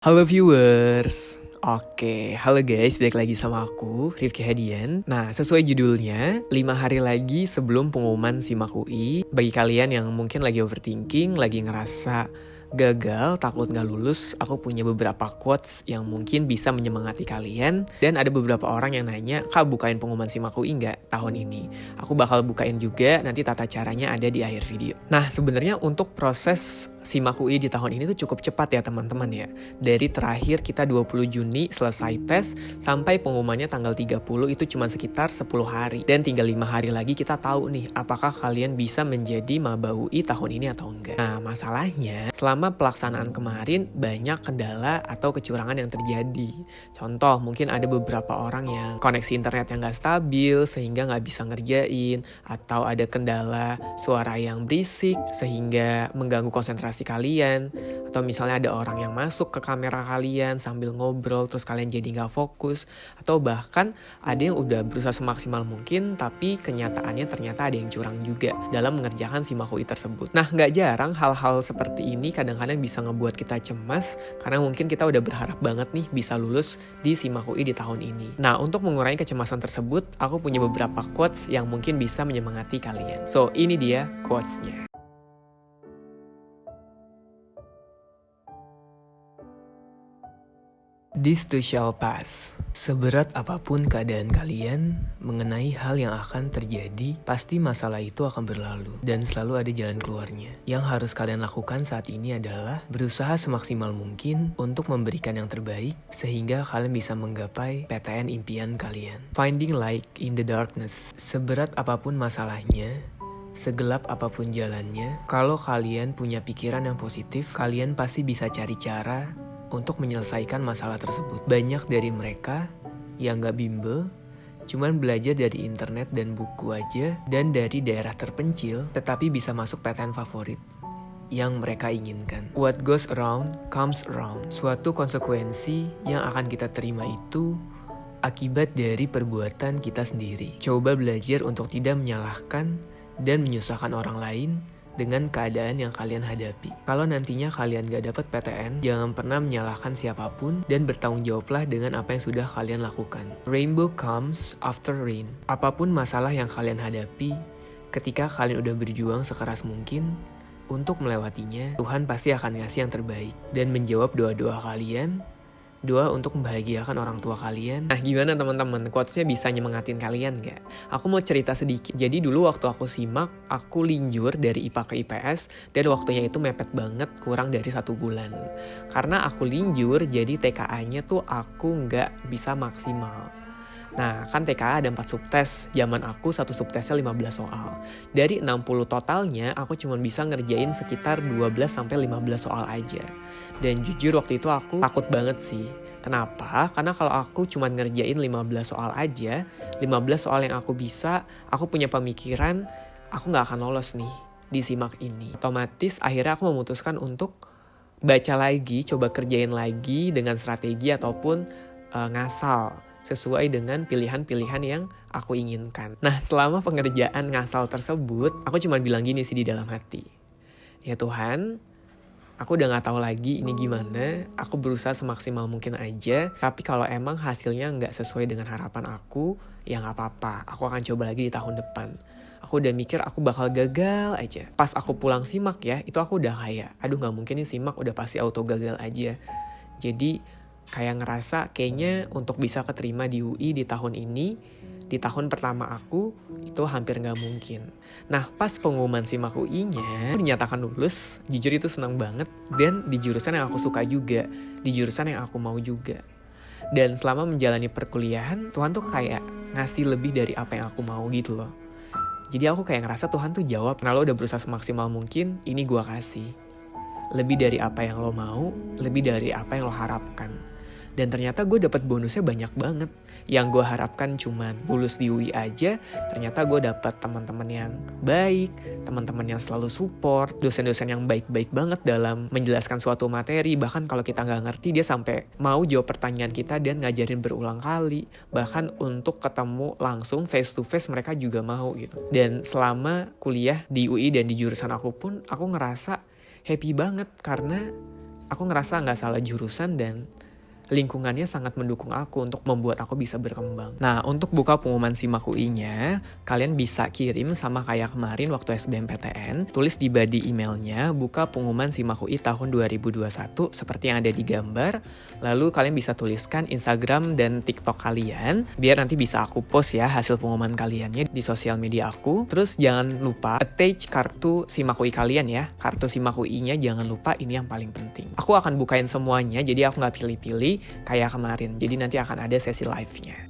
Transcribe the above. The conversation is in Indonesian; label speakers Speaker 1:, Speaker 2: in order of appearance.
Speaker 1: Halo viewers, oke, halo guys, balik lagi sama aku, Rifki Hadian. Nah, sesuai judulnya, 5 hari lagi sebelum pengumuman SIMAK UI. Bagi kalian yang mungkin lagi overthinking, lagi ngerasa gagal, takut gak lulus, aku punya beberapa quotes yang mungkin bisa menyemangati kalian. Dan ada beberapa orang yang nanya, Kak bukain pengumuman SIMAK UI nggak tahun ini? Aku bakal bukain juga, nanti tata caranya ada di akhir video. Nah, sebenarnya untuk proses SIMAK UI di tahun ini tuh cukup cepat ya teman-teman ya. Dari terakhir kita 20 Juni selesai tes sampai pengumumannya tanggal 30 itu cuma sekitar 10 hari. Dan tinggal 5 hari lagi kita tahu nih apakah kalian bisa menjadi maba UI tahun ini atau enggak. Nah masalahnya selama pelaksanaan kemarin banyak kendala atau kecurangan yang terjadi. Contoh mungkin ada beberapa orang yang koneksi internet yang gak stabil sehingga gak bisa ngerjain. Atau ada kendala suara yang berisik sehingga mengganggu konsentrasi kalian, atau misalnya ada orang yang masuk ke kamera kalian sambil ngobrol terus kalian jadi nggak fokus, atau bahkan ada yang udah berusaha semaksimal mungkin tapi kenyataannya ternyata ada yang curang juga dalam mengerjakan SIMAK UI tersebut. Nah nggak jarang hal-hal seperti ini kadang-kadang bisa ngebuat kita cemas karena mungkin kita udah berharap banget nih bisa lulus di SIMAK UI di tahun ini. Nah untuk mengurangi kecemasan tersebut aku punya beberapa quotes yang mungkin bisa menyemangati kalian. So ini dia quotesnya. This too shall pass. Seberat apapun keadaan kalian mengenai hal yang akan terjadi, pasti masalah itu akan berlalu dan selalu ada jalan keluarnya. Yang harus kalian lakukan saat ini adalah berusaha semaksimal mungkin untuk memberikan yang terbaik sehingga kalian bisa menggapai PTN impian kalian. Finding light in the darkness. Seberat apapun masalahnya, segelap apapun jalannya, kalau kalian punya pikiran yang positif, kalian pasti bisa cari cara untuk menyelesaikan masalah tersebut. Banyak dari mereka yang gak bimbel, cuman belajar dari internet dan buku aja, dan dari daerah terpencil, tetapi bisa masuk PTN favorit yang mereka inginkan. What goes around comes around. Suatu konsekuensi yang akan kita terima itu akibat dari perbuatan kita sendiri. Coba belajar untuk tidak menyalahkan dan menyusahkan orang lain dengan keadaan yang kalian hadapi. Kalau nantinya kalian gak dapat PTN, jangan pernah menyalahkan siapapun dan bertanggung jawablah dengan apa yang sudah kalian lakukan. Rainbow comes after rain. Apapun masalah yang kalian hadapi, ketika kalian udah berjuang sekeras mungkin untuk melewatinya, Tuhan pasti akan ngasih yang terbaik dan menjawab doa-doa kalian. Doa untuk membahagiakan orang tua kalian. Nah gimana teman-teman, quotesnya bisa nyemangatin kalian gak? Aku mau cerita sedikit. Jadi dulu waktu aku SIMAK, aku linjur dari IPA ke IPS. Dan waktunya itu mepet banget, kurang dari 1 bulan. Karena aku linjur, jadi TKA-nya tuh aku gak bisa maksimal. Nah kan TKA ada 4 subtes, zaman aku satu subtesnya 15 soal. Dari 60 totalnya aku cuma bisa ngerjain sekitar 12-15 soal aja. Dan jujur waktu itu aku takut banget sih. Kenapa? Karena kalau aku cuma ngerjain 15 soal aja, 15 soal yang aku bisa, aku punya pemikiran aku gak akan lolos nih di SIMAK ini. Otomatis akhirnya aku memutuskan untuk baca lagi, coba kerjain lagi dengan strategi ataupun ngasal sesuai dengan pilihan-pilihan yang aku inginkan. Nah selama pengerjaan ngasal tersebut, aku cuma bilang gini sih di dalam hati. Ya Tuhan, aku udah gak tahu lagi ini gimana, aku berusaha semaksimal mungkin aja, tapi kalau emang hasilnya gak sesuai dengan harapan aku, ya gak apa-apa, aku akan coba lagi di tahun depan. Aku udah mikir aku bakal gagal aja. Pas aku pulang SIMAK ya, itu aku udah kayak, aduh gak mungkin nih SIMAK udah pasti auto gagal aja. Jadi kayak ngerasa kayaknya untuk bisa keterima di UI di tahun ini, di tahun pertama aku, itu hampir gak mungkin. Nah pas pengumuman SIMAK UI-nya dinyatakan lulus, jujur itu senang banget. Dan di jurusan yang aku suka juga, di jurusan yang aku mau juga. Dan selama menjalani perkuliahan, Tuhan tuh kayak ngasih lebih dari apa yang aku mau gitu loh. Jadi aku kayak ngerasa Tuhan tuh jawab, nah lo udah berusaha semaksimal mungkin, ini gua kasih. Lebih dari apa yang lo mau, lebih dari apa yang lo harapkan. Dan ternyata gue dapet bonusnya banyak banget. Yang gue harapkan cuman lulus di UI aja, ternyata gue dapet teman-teman yang baik, teman-teman yang selalu support, dosen-dosen yang baik-baik banget dalam menjelaskan suatu materi. Bahkan kalau kita nggak ngerti, dia sampai mau jawab pertanyaan kita dan ngajarin berulang kali. Bahkan untuk ketemu langsung face to face mereka juga mau gitu. Dan selama kuliah di UI dan di jurusan aku pun, aku ngerasa happy banget karena aku ngerasa nggak salah jurusan dan lingkungannya sangat mendukung aku untuk membuat aku bisa berkembang. Nah, untuk buka pengumuman SIMAK UI-nya, kalian bisa kirim sama kayak kemarin waktu SBMPTN, tulis di body emailnya, buka pengumuman SIMAK UI tahun 2021 seperti yang ada di gambar, lalu kalian bisa tuliskan Instagram dan TikTok kalian, biar nanti bisa aku post ya hasil pengumuman kaliannya di sosial media aku. Terus jangan lupa attach kartu SIMAK UI kalian ya, kartu SIMAK UI-nya jangan lupa, ini yang paling penting. Aku akan bukain semuanya, jadi aku nggak pilih-pilih kayak kemarin. Jadi nanti akan ada sesi live-nya.